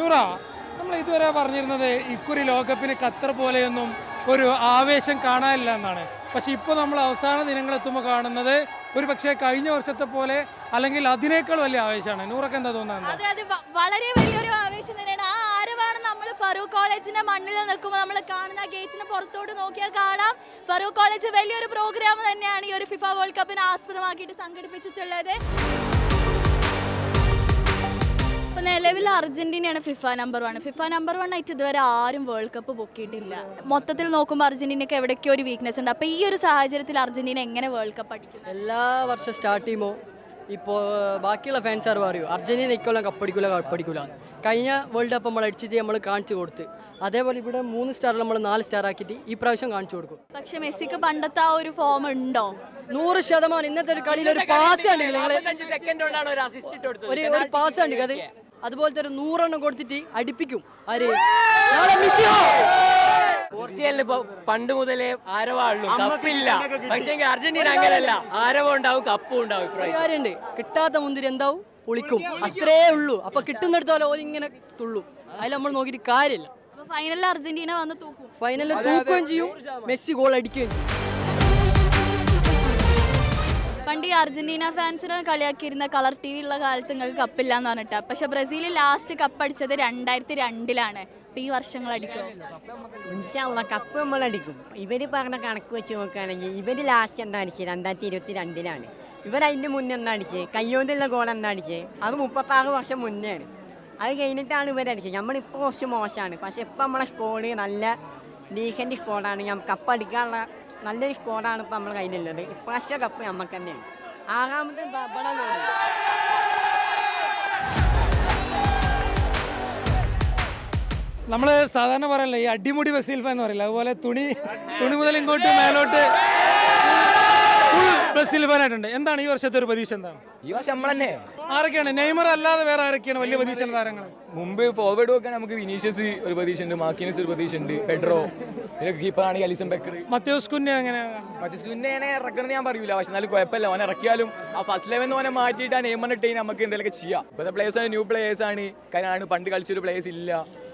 നൂറ, നമ്മൾ ഇതുവരെ പറഞ്ഞിരുന്നത് ഇക്കുറി ലോകകപ്പിന് ഖത്തർ പോലെയൊന്നും ഒരു ആവേശം കാണാനില്ല എന്നാണ്. പക്ഷെ ഇപ്പോൾ നമ്മൾ അവസാന ദിനങ്ങളെത്തുമ്പോൾ കാണുന്നത് ഒരു പക്ഷേ കഴിഞ്ഞ വർഷത്തെ പോലെ അല്ലെങ്കിൽ അതിനേക്കാൾ വലിയ ആവേശമാണ്. നൂറൊക്കെ എന്താ തോന്നുന്നത്? അതെ അതെ, വളരെ വലിയൊരു ആവേശം തന്നെയാണ്. ആ ആരവാണ് നമ്മൾ ഫറൂഖ് കോളേജിന്റെ മണ്ണിൽ നിൽക്കുമ്പോൾ നമ്മൾ കാണുന്ന ഗേറ്റിന് പുറത്തോട്ട് നോക്കിയാൽ കാണാം. ഫറൂഖ് കോളേജ് വലിയൊരു പ്രോഗ്രാം തന്നെയാണ് ഈ ഒരു ഫിഫ വേൾഡ് കപ്പിനെ ആസ്പദമാക്കിയിട്ട് സംഘടിപ്പിച്ചിട്ടുള്ളത്. നിലവിൽ അർജന്റീനയാണ് ഫിഫ നമ്പർ 1. ഫിഫ നമ്പർ 1 ആയിട്ട് ഇതുവരെ ആരും വേൾഡ് കപ്പ് പൊക്കിയിട്ടില്ല. മൊത്തത്തിൽ നോക്കുമ്പോൾ അർജന്റീനയ്ക്ക് എവിടേക്കോ ഒരു വീക്ക്നെസ് ഉണ്ട്. അപ്പോൾ ഈ ഒരു സാഹചര്യത്തിൽ അർജന്റീന എങ്ങനെ വേൾഡ് കപ്പ് അടിക്കും? എല്ലാ വർഷം സ്റ്റാർട്ട് ചെയ്യുമ്പോൾ ഇപ്പോൾ ബാക്കിയുള്ള ഫാൻസാർ പറയൂ അർജന്റീന ഇക്കൊല്ലം കപ്പടിക്കൂല. കഴിഞ്ഞ വേൾഡ് കപ്പ് നമ്മൾ അടിച്ചിട്ട് നമ്മൾ കാണിച്ചു കൊടുത്ത്, അതേപോലെ ഇവിടെ 3 സ്റ്റാർ നമ്മൾ 4 സ്റ്റാർ ആക്കിയിട്ട് ഈ പ്രാവശ്യം കാണിച്ചു കൊടുക്കും. പക്ഷെ മെസ്സിക്ക് പണ്ടത്തെ ആ ഒരു ഫോം ഉണ്ടോ? 100%. ഇന്നത്തെ ഒരു കളിയിൽ ഒരു പാസ് ആണ്, ഒരു പാസ് ആണ് അത്. അതുപോലത്തെ ഒരു 100 എണ്ണം കൊടുത്തിട്ട് അടിപ്പിക്കും. പോർച്ചുഗലിന് ഇപ്പൊ പണ്ട് മുതലേ ആരവാണല്ലോ, കപ്പില്ല. പക്ഷേ അർജന്റീന അങ്ങനെയല്ല, ആരവം ഉണ്ടാവും, കപ്പും ഉണ്ടാവും. കാര്യമുണ്ട്, കിട്ടാത്ത മുന്തിരി എന്താവും പൊളിക്കും, അത്രേ ഉള്ളൂ. അപ്പൊ കിട്ടുന്നിടത്തോളം ഓരിങ്ങനെ തുള്ളും. അതിൽ നമ്മൾ നോക്കിയിട്ട് കാര്യമില്ല. ഫൈനലിൽ അർജന്റീന വന്ന് തൂക്കും. ഫൈനലിൽ തൂക്കുകയും ചെയ്യും, മെസ്സി ഗോൾ അടിക്കുകയും ചെയ്യും. പണ്ട് ഈ അർജന്റീന ഫാൻസിനെ കളിയാക്കിയിരുന്ന കളർ ടി വി ഉള്ള കാലത്ത് നിങ്ങൾക്ക് കപ്പില്ല എന്ന് പറഞ്ഞിട്ടാ. പക്ഷെ ബ്രസീൽ ലാസ്റ്റ് കപ്പ് അടിച്ചത് 2002 ഈ വർഷങ്ങൾ അടിക്കും. കപ്പ് നമ്മൾ അടിക്കും. ഇവര് പറഞ്ഞ കണക്ക് വെച്ച് നോക്കുകയാണെങ്കിൽ ഇവര് ലാസ്റ്റ് എന്താ അടിച്ചത് 2022 ഇവർ അതിന്റെ മുന്നേ എന്താ അടിച്ചത്, കയ്യോന്നുള്ള ഗോൾ എന്താ അടിച്ചത്, അത് 36 വർഷം മുന്നെയാണ്. അത് കഴിഞ്ഞിട്ടാണ് ഇവരടിച്ചത്. നമ്മളിപ്പോൾ കുറച്ച് മോശമാണ്, പക്ഷെ ഇപ്പം നമ്മളെ സ്കോഡ് നല്ല ഡീസൻറ്റ് സ്കോഡാണ്. കപ്പ് അടിക്കാനുള്ള നല്ലൊരു സ്കോഡാണ് ഇപ്പം നമ്മുടെ കയ്യിലുള്ളത്. ഇപ്രാവശ്യത്തെ കപ്പ് നമുക്ക് തന്നെയാണ്. 6ാമത്തെ നമ്മൾ സാധാരണ പറയല്ല ഈ അടിമുടി ബ്രസീൽ ഫാൻ എന്ന് പറയില്ല, അതുപോലെ തുണി മുതൽ ഇങ്ങോട്ട് മേലോട്ട് ബ്രസീൽ ഫാനായിട്ടുണ്ട്. എന്താണ് ഈ വർഷത്തെ ഒരു പ്രതീക്ഷ? എന്താണ് ഈ വർഷം നമ്മൾ തന്നെ ആരൊക്കെയാണ്? നെയ്മർ അല്ലാതെ വേറെ ആരൊക്കെയാണ് വലിയ പ്രതീക്ഷ താരങ്ങൾ? മുമ്പ് ഫോർവേഡ് നോക്കാൻ നമുക്ക് വിനീഷ്യസ് ഒരു പ്രതീക്ഷ ഉണ്ട്, മാർക്കിനസ് ഒരു പ്രതീക്ഷ ഉണ്ട്, പെഡ്രോ, കീപ്പറാണെങ്കിൽ അലിസൺ ബെക്കർ. മത്യൂസ് കുഞ്ഞ കുഞ്ഞനെ ഇറക്കണമെന്ന് ഞാൻ പറയൂല, പക്ഷെ എന്നാലും കുഴപ്പമില്ല. ഓനെ ഇറക്കിയാലും ആ ഫസ്റ്റ് ലെവൻ ഓനെ മാറ്റിയിട്ട് ആ നെയ്മറിനെ ഇട്ട് നമുക്ക് എന്തെങ്കിലുമൊക്കെ ചെയ്യാം. ഇപ്പോഴത്തെ പ്ലേയേഴ്സ് ന്യൂ പ്ലേയേഴ്സ് ആണ്, കാരണം പണ്ട് കളിച്ചൊരു പ്ലേയേഴ്സ് ഇല്ല.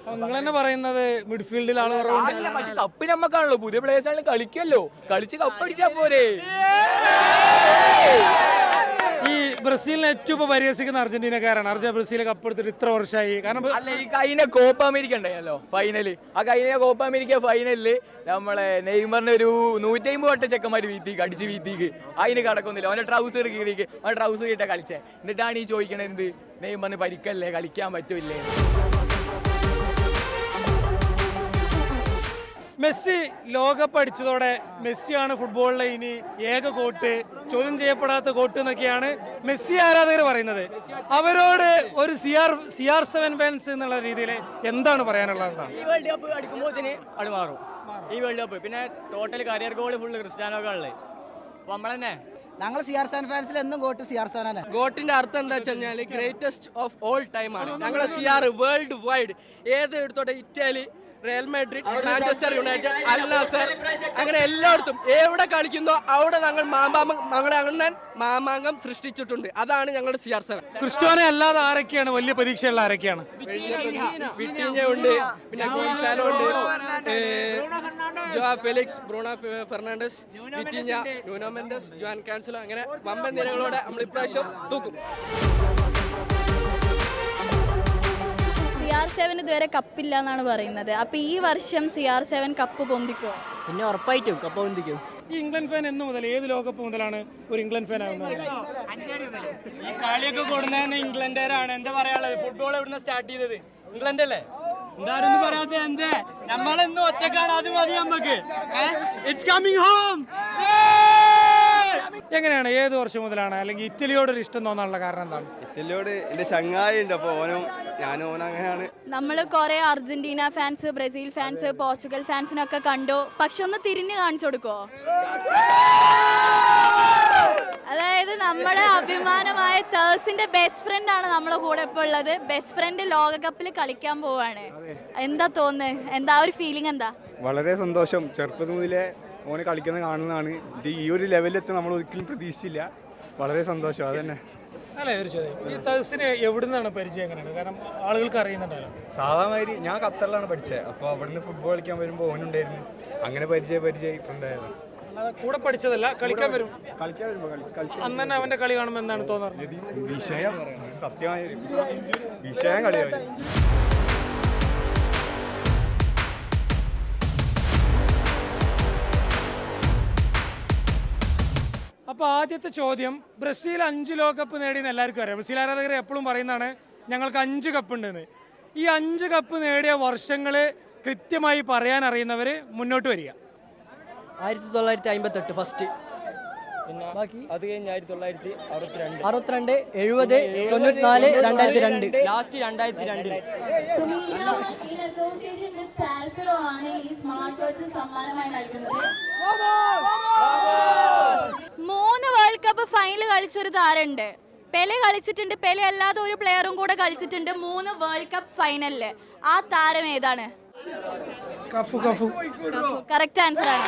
നിങ്ങൾ തന്നെ പറയുന്നത് മിഡ്ഫീൽഡിൽ ആള് കുറവാണ്. പക്ഷെ കപ്പ് നമുക്കാണല്ലോ, പുതിയ പ്ലേയേഴ്സ് ആണ്, കളിക്കല്ലോ, കളിച്ച് കപ്പടിച്ചാ പോരെ. ഈ ബ്രസീലിനെ ഏറ്റവും ഇപ്പൊ പരിഹസിക്കുന്ന അർജന്റീനക്കാരാണ്. ബ്രസീൽ കപ്പ് എടുത്തിട്ട് ഇത്ര വർഷമായി. കാരണം അല്ല, ഈ കഴിഞ്ഞ കോപ്പ അമേരിക്ക ഉണ്ടായല്ലോ ഫൈനല്, ആ കഴിഞ്ഞ കോപ്പ അമേരിക്ക ഫൈനലില് നമ്മളെ നെയ്മറിന് ഒരു 150 വട്ടം ചെക്കന്മാര് അടിച്ച് വീത്തിക്ക് അതിന് കടക്കൊന്നുമില്ല. അവന്റെ ട്രൗസർ കീറിക്ക്, അവൻ ട്രൗസർ കിട്ടാ കളിച്ചേ. എന്നിട്ടാണ് ഈ ചോദിക്കണത് എന്ത്, നെയ്മറിന് പരിക്കല്ലേ, കളിക്കാൻ പറ്റൂല്ലേ? മെസ്സി ലോകകപ്പ് അടിച്ചതോടെ മെസ്സിയാണ് ഫുട്ബോളിലെ ഇനി ഏക ഗോട്ട്, ചോദ്യം ചെയ്യപ്പെടാത്ത ഗോട്ട് എന്നൊക്കെയാണ് മെസ്സി ആരാധകർ പറയുന്നത്. അവരോട് ഒരു CR7 ഫാൻസ് എന്നുള്ള രീതിയിൽ എന്താണ് പറയാനുള്ളത്? ഈ വേൾഡ് കപ്പ് അടിക്കുമ്പോഴത്തേന് അത് മാറും. ഈ വേൾഡ് കപ്പ് പിന്നെ ടോട്ടൽ കരിയർ ഗോൾ ഫുള്ള് ക്രിസ്ത്യാനോക്കാണല്ലേ. അപ്പൊ നമ്മളെന്നെ ഞങ്ങൾ CR7 ഫാൻസിൽ എന്നും ഗോട്ട് CR7 ആണ്. ഗോട്ടിന്റെ അർത്ഥം എന്താ വെച്ചാൽ ഗ്രേറ്റസ്റ്റ് ഓഫ് ഓൾ ടൈം ആണ്. ഞങ്ങളെ CR വേൾഡ് വൈഡ് ഏത് എടുത്തോട്ടെ, Italy, Real Madrid, Manchester United, Al Nassr, അങ്ങനെ എല്ലായിടത്തും എവിടെ കളിക്കുന്നോ അവിടെ ഞങ്ങളുടെ അണ്ണൻ മാമാങ്കം സൃഷ്ടിച്ചിട്ടുണ്ട്. അതാണ് ഞങ്ങളുടെ CR7. ക്രിസ്റ്റ്യാനോ അല്ലാതെ ആരൊക്കെയാണ് വലിയ പ്രതീക്ഷയുള്ള? ആരൊക്കെയാണ്? വിറ്റീഞ്ഞ ഉണ്ട്, പിന്നെ ഗോൺസാലോ ഉണ്ട്, Joao Felix, Bruno Fernandes, Vitinha, Nuno Mendes, Joao Cancelo, അങ്ങനെ വമ്പൻ നിരകളോടെ നമ്മൾ ഇപ്രാവശ്യം തൂക്കും. CR7 ഇതുവരെ കപ്പില്ല എന്നാണ് പറയുന്നത്. അപ്പൊ ഈ വർഷം CR7 കപ്പ് പൊന്തിക്കോ? പിന്നെ ഉറപ്പായിട്ടും കപ്പ് പൊന്തിക്കും. ഈ ഇംഗ്ലണ്ട് ഫാൻ എന്ന് മുതൽ, ഏത് ലോകകപ്പ് മുതലാണ് ഒരു ഇംഗ്ലണ്ട് ഫാൻ ആകുന്നത്? ഈ കളിയൊക്കെ കൊടുക്കുന്നതന്നെ ഇംഗ്ലണ്ടുകാരാണ്. എന്താ പറയാനുള്ളത്? ഫുട്ബോൾ എവിടുന്ന സ്റ്റാർട്ട് ചെയ്തത്? ഇംഗ്ലണ്ട് അല്ലേ? എന്താരും പറയാത്ത എന്തേ, നമ്മളെന്നും ഒറ്റക്കാണ്, അത് മതി നമുക്ക്. It's coming home. എങ്ങനെയാണ്, ഏത് വർഷം മുതലാണ് അല്ലെങ്കിൽ ഇറ്റലിയോടൊരു ഇഷ്ടം തോന്നാനുള്ള കാരണം എന്താണ്? ഇറ്റലിയോട് എന്റെ ചങ്ങായി ഉണ്ട്, അപ്പൊ ഓനും അങ്ങനെയാണ്. നമ്മൾ കുറെ Argentina fans, Brazil fans, Portugal ഫാൻസിനൊക്കെ കണ്ടു. പക്ഷെ ഒന്ന് തിരിഞ്ഞു കാണിച്ചു കൊടുക്കോ? അതായത് നമ്മുടെ അഭിമാനമായ തേഴ്സിന്റെ ബെസ്റ്റ് ഫ്രണ്ട് ആണ് നമ്മളെ കൂടെ ഇപ്പോൾ ഉള്ളത്. ബെസ്റ്റ് ഫ്രണ്ട് ലോകകപ്പിൽ കളിക്കാൻ പോവാണ്. എന്താ തോന്നുന്നത്? എന്താ ഒരു ഫീലിംഗ്? എന്താ? വളരെ സന്തോഷം. ചെറുപ്പത്തിൽ മുതലേ ഓന് കളിക്കുന്നത് കാണുന്നതാണ്. ഈ ഒരു ലെവലിലെത്തി നമ്മൾ ഒരിക്കലും പ്രതീക്ഷിച്ചില്ല. വളരെ സന്തോഷം. അതന്നെ അല്ലേ ഒരു ചോദ്യം, ഈ തഹസിന് എവിടുന്നാണ് പരിചയം എങ്ങനെയാണ്? കാരണം ആളുകൾക്ക് അറിയുന്നുണ്ടല്ലോ. സാധാരണ ഞാൻ ഖത്തറിലാണ് പഠിച്ചത്. അപ്പോൾ അവിടുന്ന് ഫുട്ബോൾ കളിക്കാൻ വരുമ്പോൾ ഓനുണ്ടായിരുന്നു. അങ്ങനെ ഫ്രണ്ടായത്. കൂടെ പഠിച്ചതല്ല, കളിക്കാൻ വരും. കളിക്കാൻ വരുമ്പോൾ അന്ന് തന്നെ അവന്റെ കളി കാണുമ്പോൾ എന്താണ് തോന്നാറ്? വിഷയം സത്യമായ വിഷയം കളിയാവും. അപ്പോൾ ആദ്യത്തെ ചോദ്യം, ബ്രസീൽ 5 ലോകകപ്പ് നേടിയെന്ന് എല്ലാവർക്കും അറിയാം. ബ്രസീൽ ആരാധകർ എപ്പോഴും പറയുന്നതാണ് ഞങ്ങൾക്ക് 5 കപ്പ് ഉണ്ടെന്ന്. ഈ 5 കപ്പ് നേടിയ വർഷങ്ങൾ കൃത്യമായി പറയാൻ അറിയുന്നവർ മുന്നോട്ട് വരിക. 1958 ഫസ്റ്റ്, ബാക്കി അത് കഴിഞ്ഞ് 1962, 62, 70, 94, 2002, last 2002 in association with Salpro ആണ് ഈ സ്മാർട്ട് വാച്ച് സമ്മാനമായി നൽകുന്നത്. 3 വേൾഡ് കപ്പ് ഫൈനൽ കളിച്ചൊരു താരമുണ്ട്. പെലെ കളിച്ചിട്ടുണ്ട്. പെലെ അല്ലാതെ ഒരു പ്ലെയറും കൂടെ കളിച്ചിട്ടുണ്ട് 3 വേൾഡ് കപ്പ് ഫൈനലില്. ആ താരം ഏതാണ്? കഫു കഫു കറക്റ്റ് ആൻസർ ആണ്.